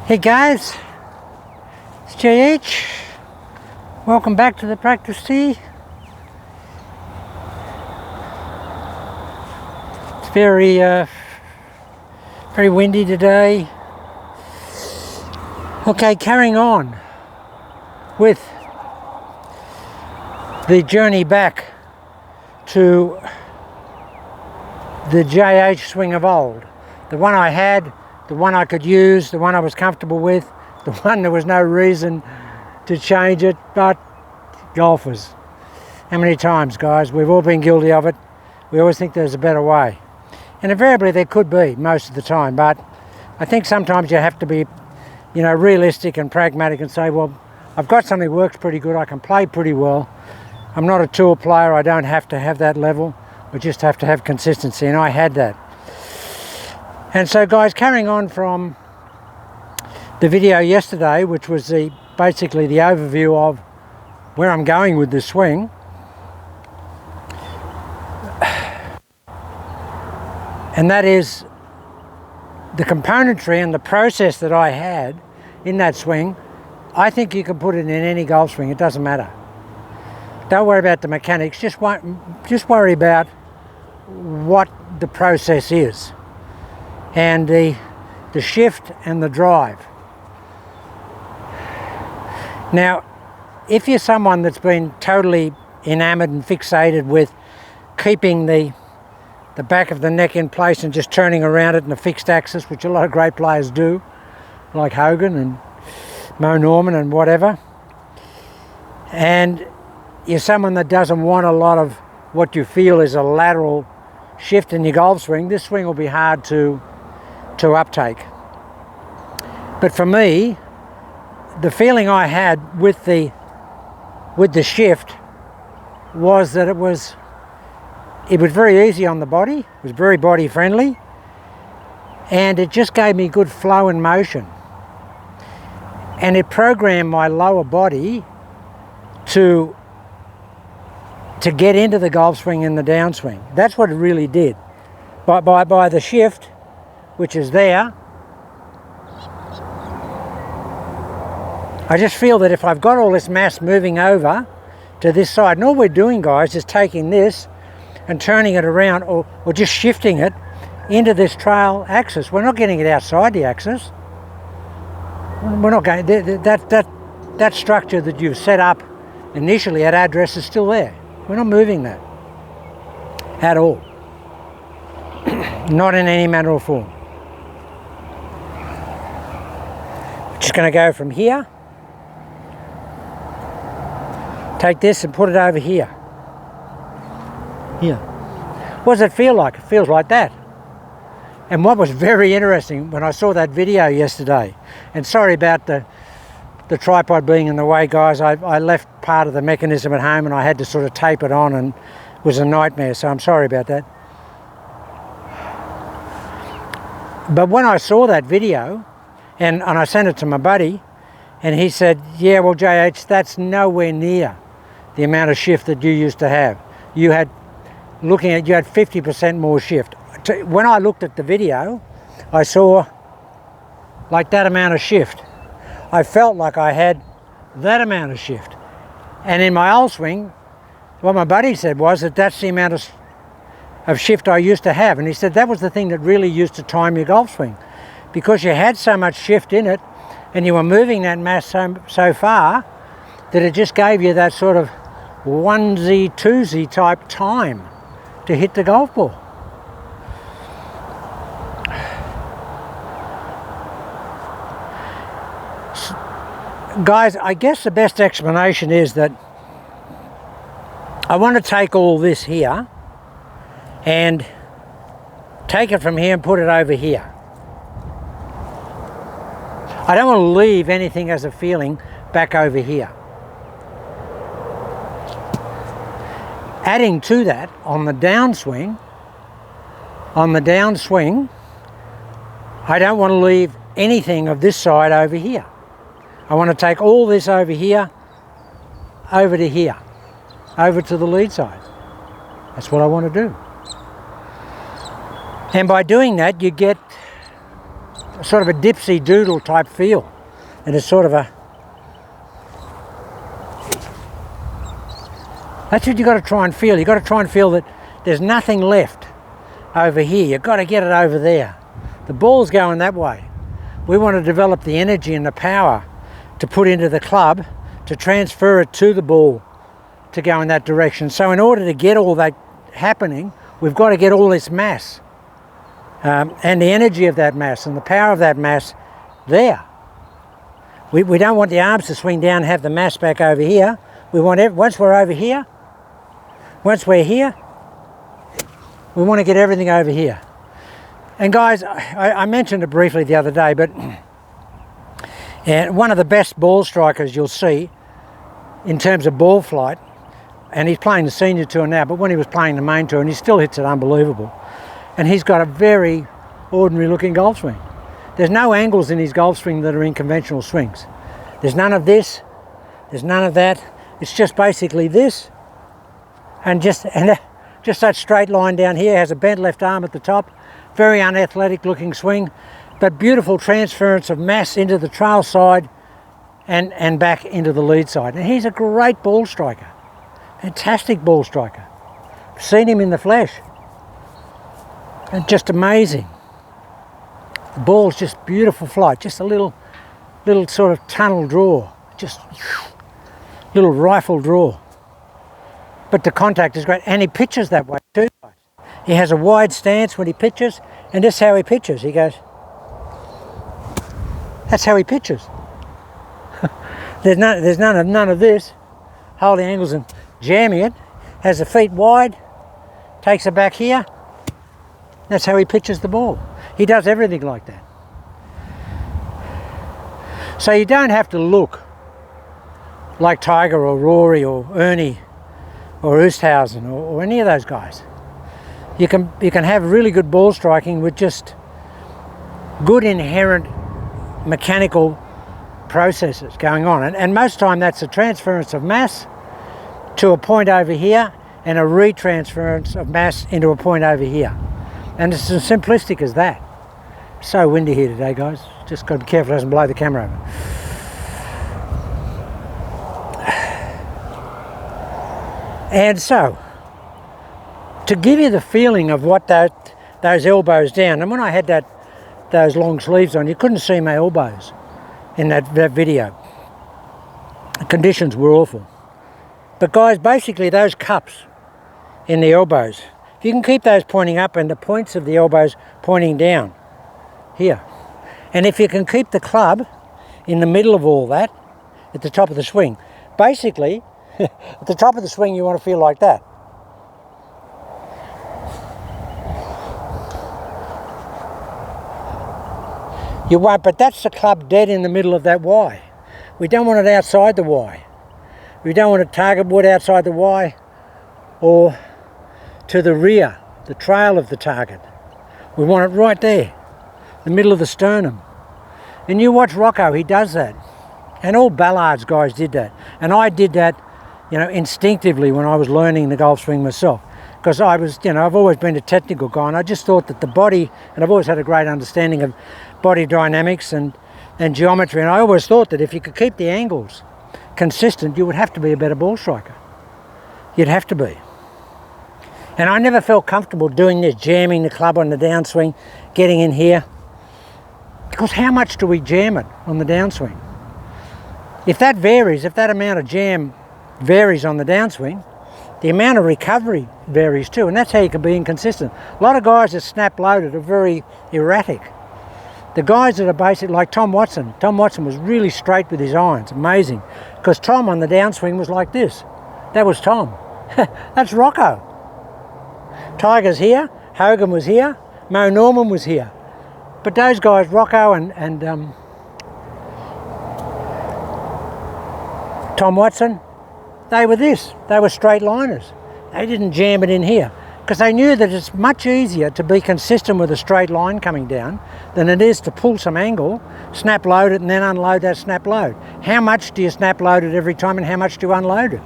Hey guys, it's JH. Welcome back to the practice tee. It's very windy today. Okay, carrying on with the journey back to the JH swing of old. The one I had, the one I could use, the one I was comfortable with, the one there was no reason to change it, but golfers. How many times, guys? We've all been guilty of it. We always think there's a better way. And invariably there could be most of the time, but I think sometimes you have to be, realistic and pragmatic and say, well, I've got something that works pretty good, I can play pretty well. I'm not a tour player, I don't have to have that level. I just have to have consistency, and I had that. And so guys, carrying on from the video yesterday, which was basically the overview of where I'm going with this swing, and that is the componentry and the process that I had in that swing. I think you can put it in any golf swing, it doesn't matter. Don't worry about the mechanics, just worry about what the process is. And the shift and the drive. Now, if you're someone that's been totally enamored and fixated with keeping the back of the neck in place and just turning around it in a fixed axis, which a lot of great players do, like Hogan and Mo Norman and whatever, and you're someone that doesn't want a lot of what you feel is a lateral shift in your golf swing, this swing will be hard to uptake. But for me, the feeling I had with the shift was that it was very easy on the body, it was very body friendly, and it just gave me good flow and motion. And it programmed my lower body to get into the golf swing in the downswing. That's what it really did. By the shift, which is there, I just feel that if I've got all this mass moving over to this side, and all we're doing, guys, is taking this and turning it around, or just shifting it into this trail axis. We're not getting it outside the axis. We're not going, that structure that you've set up initially at address is still there. We're not moving that at all. Not in any manner or form. Just going to go from here, take this and put it over here. Here. What does it feel like? It feels like that. And what was very interesting when I saw that video yesterday, and sorry about the tripod being in the way, guys, I left part of the mechanism at home and I had to sort of tape it on, and it was a nightmare, so I'm sorry about that. But when I saw that video, and I sent it to my buddy, and he said, yeah, well, JH, that's nowhere near the amount of shift that you used to have. You had 50% more shift. When I looked at the video, I saw like that amount of shift. I felt like I had that amount of shift. And in my old swing, what my buddy said was that that's the amount of shift I used to have. And he said that was the thing that really used to time your golf swing, because you had so much shift in it and you were moving that mass so far that it just gave you that sort of onesie, twosie type time to hit the golf ball. Guys, I guess the best explanation is that I want to take all this here and take it from here and put it over here. I don't want to leave anything as a feeling back over here. Adding to that, on the downswing, I don't want to leave anything of this side over here. I want to take all this over here, over to here, over to the lead side. That's what I want to do. And by doing that, you get sort of a dipsy doodle type feel. And it's sort of a... That's what you've got to try and feel. You've got to try and feel that there's nothing left over here. You've got to get it over there. The ball's going that way. We want to develop the energy and the power to put into the club to transfer it to the ball to go in that direction. So in order to get all that happening, we've got to get all this mass and the energy of that mass and the power of that mass there. We don't want the arms to swing down and have the mass back over here. We want once we're over here, once we're here, we want to get everything over here. And guys, I mentioned it briefly the other day, but one of the best ball strikers you'll see in terms of ball flight, and he's playing the senior tour now, but when he was playing the main tour, and he still hits it unbelievable. And he's got a very ordinary looking golf swing. There's no angles in his golf swing that are in conventional swings. There's none of this, there's none of that. It's just basically this, and just that straight line down here. Has a bent left arm at the top. Very unathletic looking swing, but beautiful transference of mass into the trail side and back into the lead side. And he's a great ball striker. Fantastic ball striker. I've seen him in the flesh. And just amazing. The ball's just beautiful flight. Just a little sort of tunnel draw. Just little rifle draw. But the contact is great, and he pitches that way too. He has a wide stance when he pitches, and this is how he pitches. He goes, that's how he pitches. There's none of this, holding angles and jamming it. Has the feet wide, takes it back here. That's how he pitches the ball. He does everything like that. So you don't have to look like Tiger or Rory or Ernie or Oosthuizen or any of those guys. You can have really good ball striking with just good inherent mechanical processes going on. And most of the time that's a transference of mass to a point over here and a retransference of mass into a point over here. And it's as simplistic as that. So windy here today, guys. Just got to be careful it doesn't blow the camera over. And so, to give you the feeling of what those elbows down, and when I had those long sleeves on, you couldn't see my elbows in that video. The conditions were awful. But guys, basically those cups in the elbows, if you can keep those pointing up and the points of the elbows pointing down, here. And if you can keep the club in the middle of all that, at the top of the swing, basically, at the top of the swing you want to feel like that. You won't, but that's the club dead in the middle of that Y. We don't want it outside the Y. We don't want to target wood outside the Y or to the rear, the trail of the target. We want it right there, the middle of the sternum. And you watch Rocco, he does that. And all Ballard's guys did that. And I did that, you know, instinctively when I was learning the golf swing myself. Because I was, you know, I've always been a technical guy, and I just thought that the body, and I've always had a great understanding of body dynamics and geometry, and I always thought that if you could keep the angles consistent, you would have to be a better ball striker. You'd have to be. And I never felt comfortable doing this, jamming the club on the downswing, getting in here. Because how much do we jam it on the downswing? If that varies, if that amount of jam varies on the downswing, the amount of recovery varies too, and that's how you can be inconsistent. A lot of guys that snap loaded are very erratic. The guys that are basic, like Tom Watson was really straight with his irons, amazing. Because Tom on the downswing was like this. That was Tom. That's Rocco. Tiger's here, Hogan was here, Mo Norman was here. But those guys, Rocco and Tom Watson, they were this. They were straight liners. They didn't jam it in here because they knew that it's much easier to be consistent with a straight line coming down than it is to pull some angle, snap load it and then unload that snap load. How much do you snap load it every time and how much do you unload it?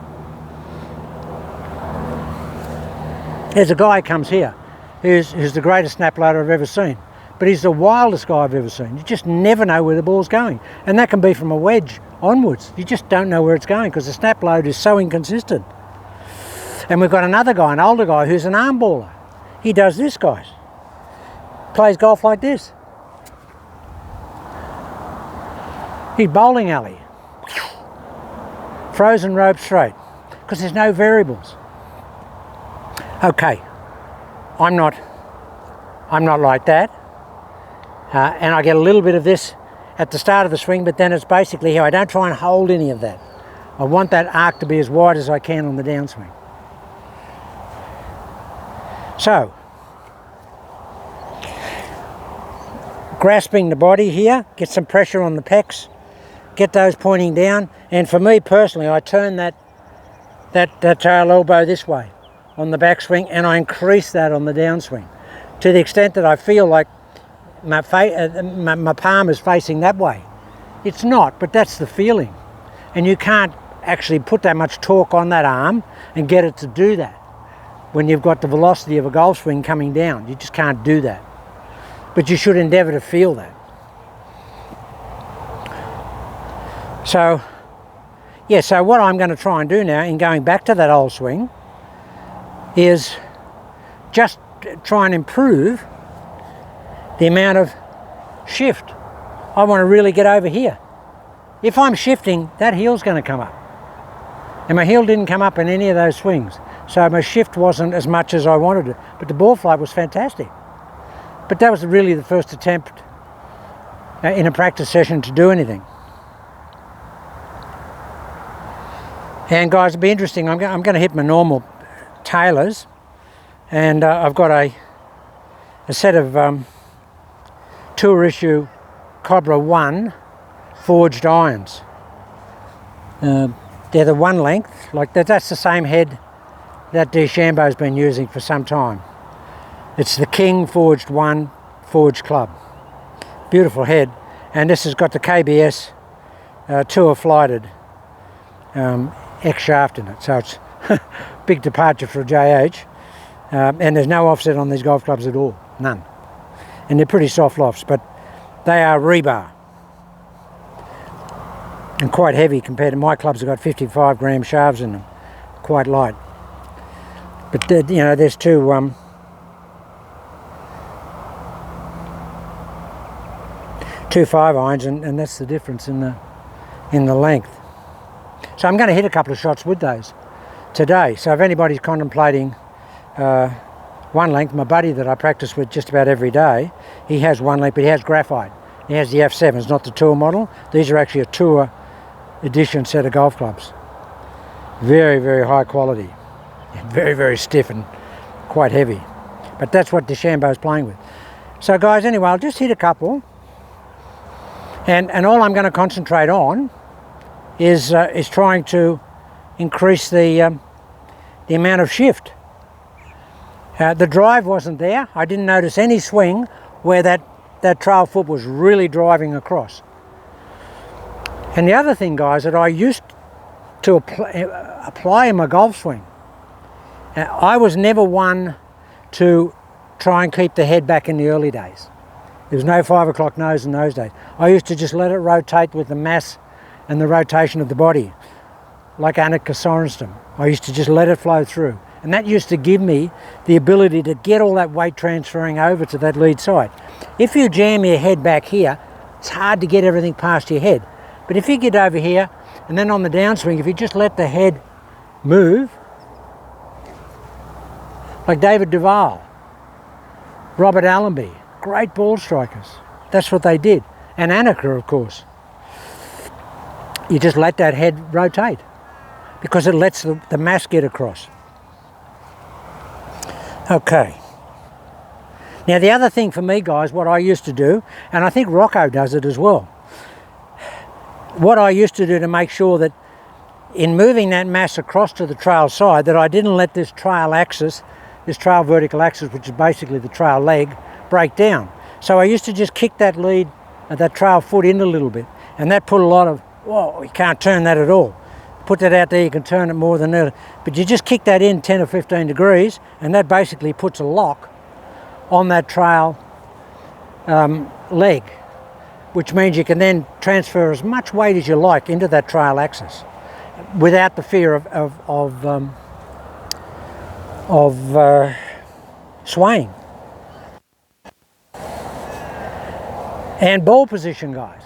There's a guy who comes here who's the greatest snap loader I've ever seen. but he's the wildest guy I've ever seen. You just never know where the ball's going. And that can be from a wedge onwards. You just don't know where it's going because the snap load is so inconsistent. And we've got another guy, an older guy, who's an arm baller. He does this, guys. Plays golf like this. He's bowling alley. Frozen rope straight. Because there's no variables. Okay. I'm not like that. And I get a little bit of this at the start of the swing, but then it's basically here. I don't try and hold any of that. I want that arc to be as wide as I can on the downswing. So, grasping the body here, get some pressure on the pecs, get those pointing down, and for me personally, I turn that tail elbow this way on the backswing, and I increase that on the downswing to the extent that I feel like my palm is facing that way. It's not, but that's the feeling. And you can't actually put that much torque on that arm and get it to do that when you've got the velocity of a golf swing coming down. You just can't do that. But you should endeavour to feel that. So, yeah, so what I'm going to try and do now in going back to that old swing is just try and improve the amount of shift. I want to really get over here. If I'm shifting, that heel's going to come up. And my heel didn't come up in any of those swings. So my shift wasn't as much as I wanted it. But the ball flight was fantastic. But that was really the first attempt in a practice session to do anything. And guys, it'll be interesting. I'm going to hit my normal tailors. And I've got a set of Tour Issue Cobra 1 forged irons. They're the one length, like that. That's the same head that DeChambeau's been using for some time. It's the King Forged 1 forged club. Beautiful head. And this has got the KBS Tour Flighted X shaft in it. So it's a big departure for a JH. And there's no offset on these golf clubs at all. None. And they're pretty soft lofts, but they are rebar. And quite heavy compared to my clubs. Have got 55 gram shafts in them. Quite light. But you know, there's two 5-irons, and that's the difference in the length. So I'm going to hit a couple of shots with those today. So if anybody's contemplating one length, my buddy that I practice with just about every day, he has one length, but he has graphite. He has the F7s, not the Tour model. These are actually a Tour edition set of golf clubs. Very, very high quality. Very, very stiff and quite heavy. But that's what DeChambeau's playing with. So guys, anyway, I'll just hit a couple. And all I'm going to concentrate on is trying to increase the amount of shift. The drive wasn't there. I didn't notice any swing where that trail foot was really driving across. And the other thing, guys, that I used to apply in my golf swing, I was never one to try and keep the head back in the early days. There was no 5 o'clock nose in those days. I used to just let it rotate with the mass and the rotation of the body, like Annika Sorenstam. I used to just let it flow through. And that used to give me the ability to get all that weight transferring over to that lead side. If you jam your head back here, it's hard to get everything past your head. But if you get over here, and then on the downswing, if you just let the head move, like David Duval, Robert Allenby, great ball strikers. That's what they did. And Annika, of course. You just let that head rotate because it lets the mass get across. Okay. Now the other thing for me, guys, what I used to do, and I think Rocco does it as well, what I used to do to make sure that in moving that mass across to the trail side, that I didn't let this trail axis, this trail vertical axis, which is basically the trail leg, break down. So I used to just kick that lead, that trail foot in a little bit, and that put a lot of, whoa, you can't turn that at all. Put that out there, you can turn it more than that. But you just kick that in 10 or 15 degrees, and that basically puts a lock on that trail leg, which means you can then transfer as much weight as you like into that trail axis without the fear of swaying. And ball position, guys.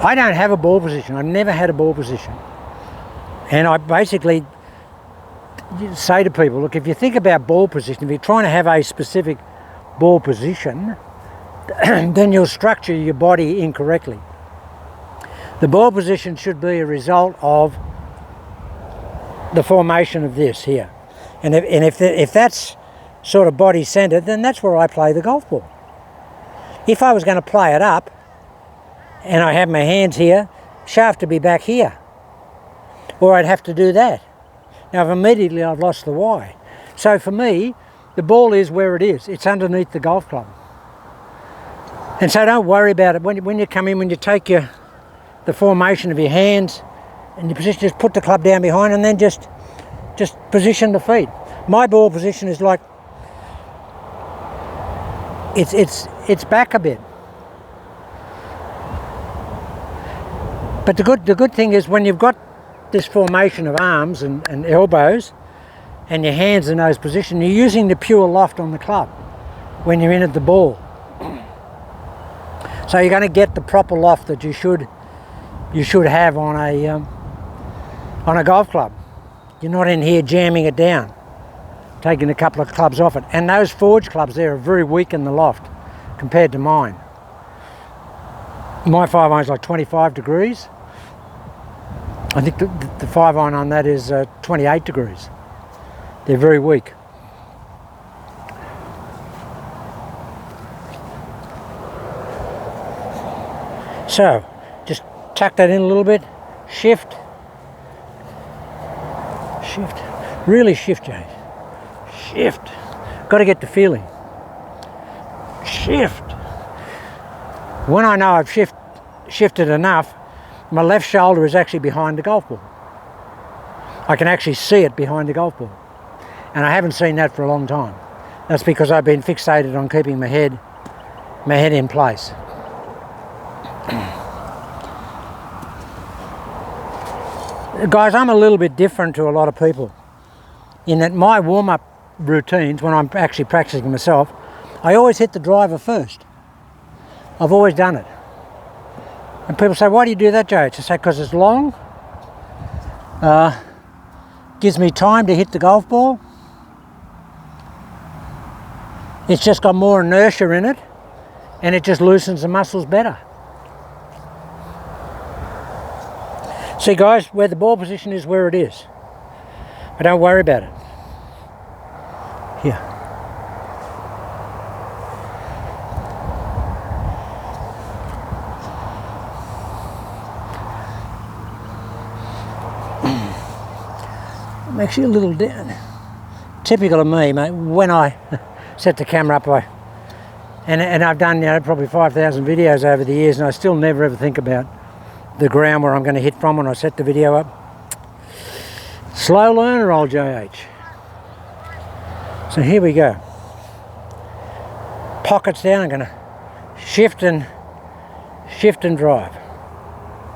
I don't have a ball position. I've never had a ball position. And I basically say to people, look, if you think about ball position, if you're trying to have a specific ball position, then you'll structure your body incorrectly. The ball position should be a result of the formation of this here. And if that's sort of body centered, then that's where I play the golf ball. If I was going to play it up and I have my hands here, shaft to be back here, or I'd have to do that. Now immediately I've lost the why. So for me, the ball is where it is. It's underneath the golf club. And so don't worry about it. When you come in, when you take the formation of your hands and your position, just put the club down behind and then just position the feet. My ball position is like, it's back a bit. But the good thing is when you've got this formation of arms and elbows and your hands in those positions, you're using the pure loft on the club when you're in at the ball. So you're going to get the proper loft that you should have on a golf club. You're not in here jamming it down, taking a couple of clubs off it. And those Forge clubs there are very weak in the loft compared to mine. My 5-iron's like 25 degrees. I think the 5-iron on that is 28 degrees. They're very weak. So, just tuck that in a little bit, shift, really shift, Jay, shift, got to get the feeling, shift. When I know I've shifted enough, my left shoulder is actually behind the golf ball. I can actually see it behind the golf ball. And I haven't seen that for a long time. That's because I've been fixated on keeping my head in place. Guys, I'm a little bit different to a lot of people in that my warm-up routines, when I'm actually practicing myself, I always hit the driver first. I've always done it. And people say, why do you do that, Joe? I say, because it's long, gives me time to hit the golf ball. It's just got more inertia in it, and it just loosens the muscles better. See guys, where the ball position is where it is. But don't worry about it. Here. I'm actually a little down. Typical of me, mate, when I set the camera up, and I've done, probably 5,000 videos over the years, and I still never ever think about the ground where I'm going to hit from when I set the video up. Slow learner, old JH. So here we go. Pockets down, I'm going to shift and drive.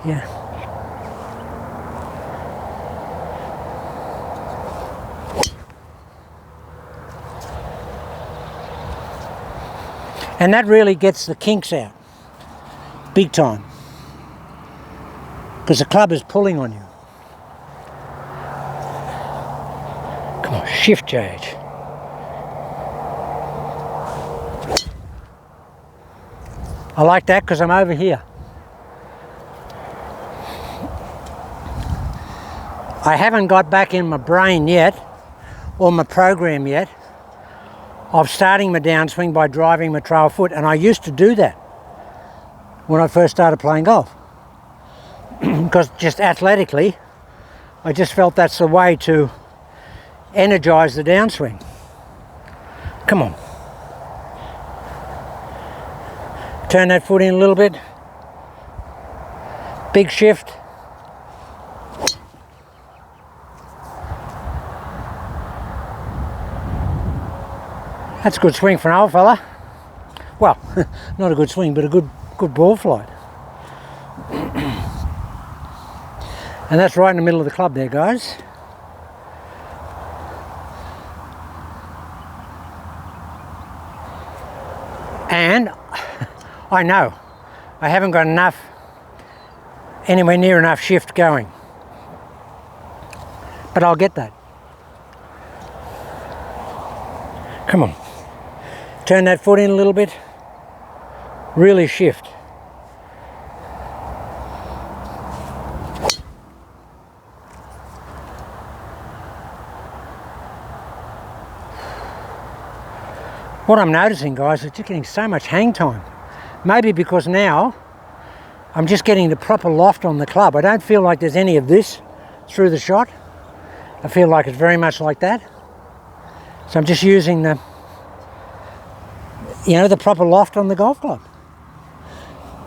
Yeah. And that really gets the kinks out, big time, because the club is pulling on you. Come on, shift, JH. I like that because I'm over here. I haven't got back in my brain yet, or my program yet, of starting my downswing by driving my trail foot, and I used to do that when I first started playing golf. Because just athletically, I just felt that's the way to energize the downswing. Come on. Turn that foot in a little bit. Big shift. That's a good swing for an old fella. Well, not a good swing, but a good ball flight. And that's right in the middle of the club there, guys. And I know I haven't got anywhere near enough shift going, but I'll get that. Come on, turn that foot in a little bit, really shift. What I'm noticing, guys, is just getting so much hang time. Maybe because now I'm just getting the proper loft on the club. I don't feel like there's any of this through the shot. I feel like it's very much like that. So I'm just using the proper loft on the golf club.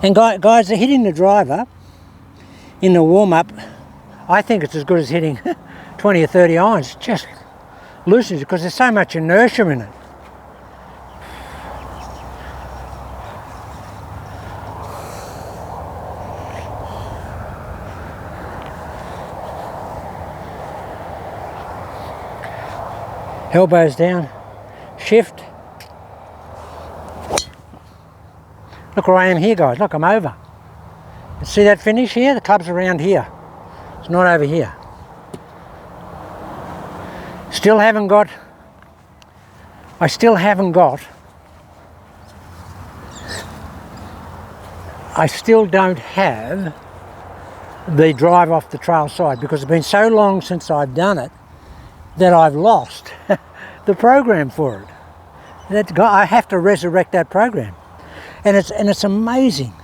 And guys, hitting the driver in the warm-up, I think it's as good as hitting 20 or 30 irons. It just loosens it because there's so much inertia in it. Elbows down, shift. Look where I am here, guys. Look, I'm over. You see that finish here? The club's around here. It's not over here. I still don't have the drive off the trail side because it's been so long since I've done it that I've lost the program for it. I have to resurrect that program. And it's amazing.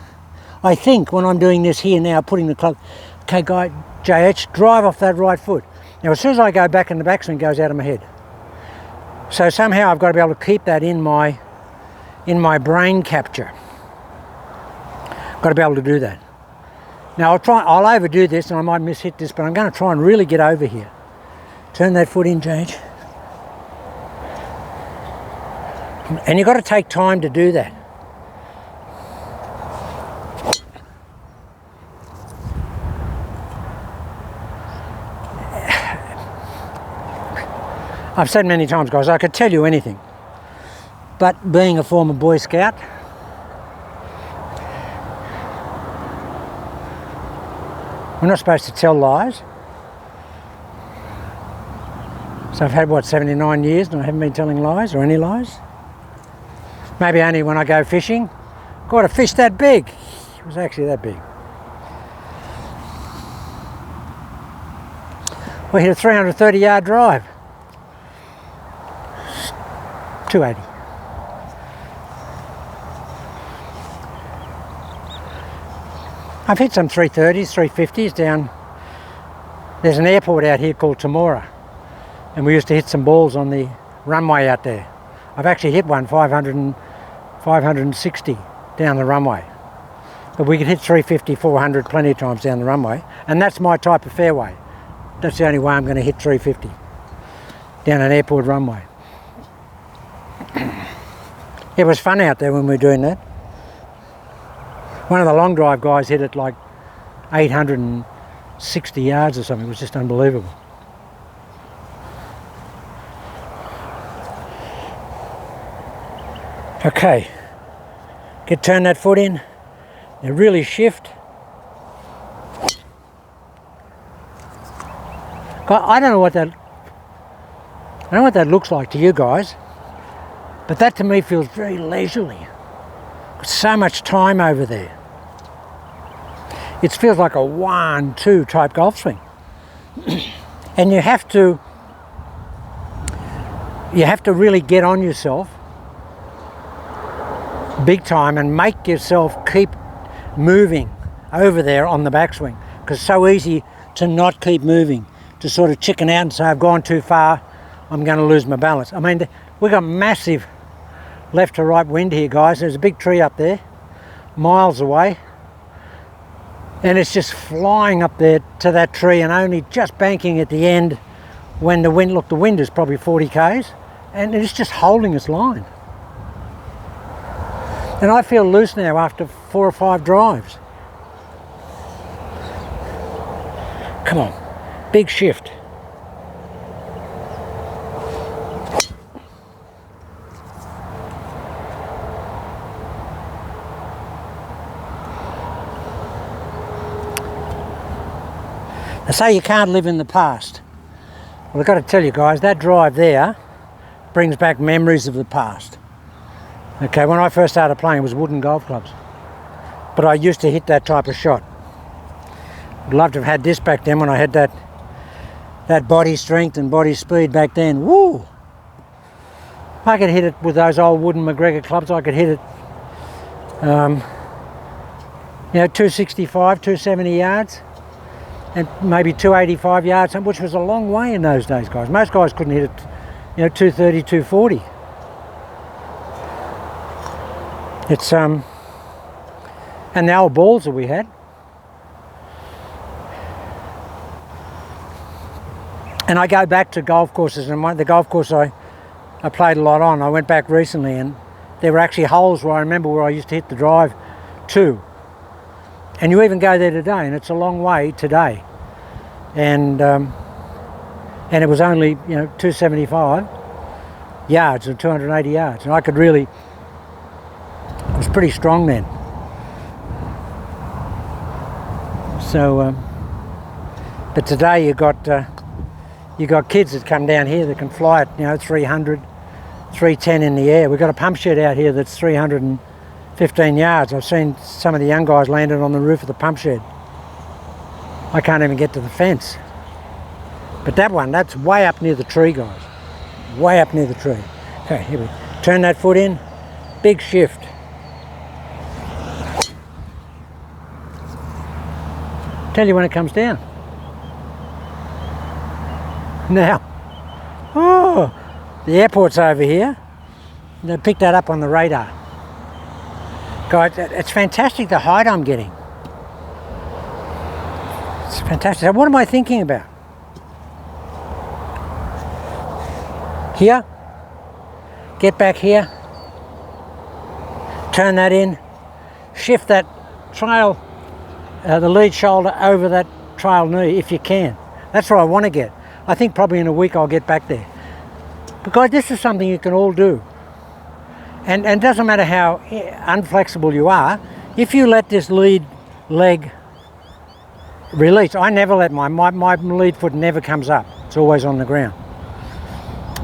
I think when I'm doing this here now, putting the club, okay, guy, JH, drive off that right foot. Now, as soon as I go back in the backswing, it goes out of my head. So somehow I've got to be able to keep that in my brain capture. Got to be able to do that. Now I'll overdo this and I might miss-hit this, but I'm going to try and really get over here. Turn that foot in, JH. And you've got to take time to do that. I've said many times, guys, I could tell you anything. But being a former Boy Scout, we're not supposed to tell lies. So I've had, 79 years and I haven't been telling lies or any lies. Maybe only when I go fishing. Got a fish that big. It was actually that big. We hit a 330 yard drive. 280. I've hit some 330s, 350s down. There's an airport out here called Temora, and we used to hit some balls on the runway out there. I've actually hit one 560 down the runway. But we could hit 350, 400 plenty of times down the runway, and that's my type of fairway. That's the only way I'm going to hit 350 down an airport runway. It was fun out there when we were doing that. One of the long drive guys hit it like 860 yards or something. It was just unbelievable. Okay, turn that foot in, now really shift. I don't know what that looks like to you guys, but that to me feels very leisurely. Got so much time over there. It feels like a 1-2 type golf swing. And you have to really get on yourself big time and make yourself keep moving over there on the backswing, because it's so easy to not keep moving, to sort of chicken out and say, I've gone too far, I'm going to lose my balance. I mean, we've got massive left to right wind here, guys. There's a big tree up there, miles away, and it's just flying up there to that tree and only just banking at the end when the wind is probably 40 k's, and it's just holding its line. And I feel loose now after 4 or 5 drives. Come on, big shift. They say you can't live in the past. Well, I've got to tell you guys, that drive there brings back memories of the past. Okay, when I first started playing, it was wooden golf clubs. But I used to hit that type of shot. I'd love to have had this back then when I had that body strength and body speed back then. Woo! I could hit it with those old wooden McGregor clubs. I could hit it, 265, 270 yards. And maybe 285 yards, which was a long way in those days, guys. Most guys couldn't hit it, 230, 240. It's and the old balls that we had. And I go back to golf courses, and the golf course I played a lot on, I went back recently, and there were actually holes where I remember where I used to hit the drive to. And you even go there today, and it's a long way today. And it was only 275 yards or 280 yards, and I could really. I was pretty strong then. So, but today you got kids that come down here that can fly at 300, 310 in the air. We've got a pump shed out here that's 315 yards. I've seen some of the young guys landed on the roof of the pump shed. I can't even get to the fence. But that one, that's way up near the tree, guys. Way up near the tree. Okay, here we go. Turn that foot in. Big shift. Tell you when it comes down. Now, the airport's over here. They picked that up on the radar. Guys, it's fantastic the height I'm getting. It's fantastic. So what am I thinking about? Here, get back here, turn that in, shift that trail, the lead shoulder over that trail knee if you can. That's what I want to get. I think probably in a week I'll get back there. Because this is something you can all do. And it doesn't matter how unflexible you are, if you let this lead leg release, I never let my lead foot never comes up. It's always on the ground.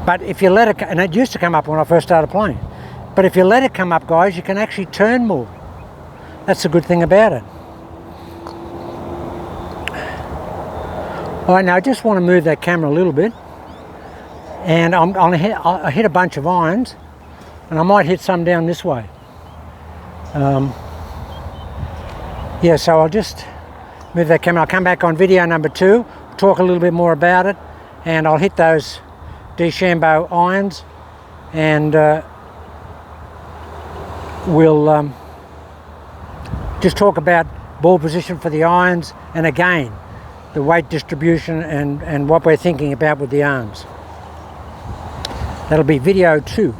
But if you let it, and it used to come up when I first started playing, but if you let it come up, guys, you can actually turn more. That's the good thing about it. All right, now I just want to move that camera a little bit, and I'll hit a bunch of irons, and I might hit some down this way. Yeah, so I'll just move that camera. I'll come back on video number 2, talk a little bit more about it, and I'll hit those DeChambeau irons, and we'll just talk about ball position for the irons, and again the weight distribution and what we're thinking about with the arms. That'll be video 2.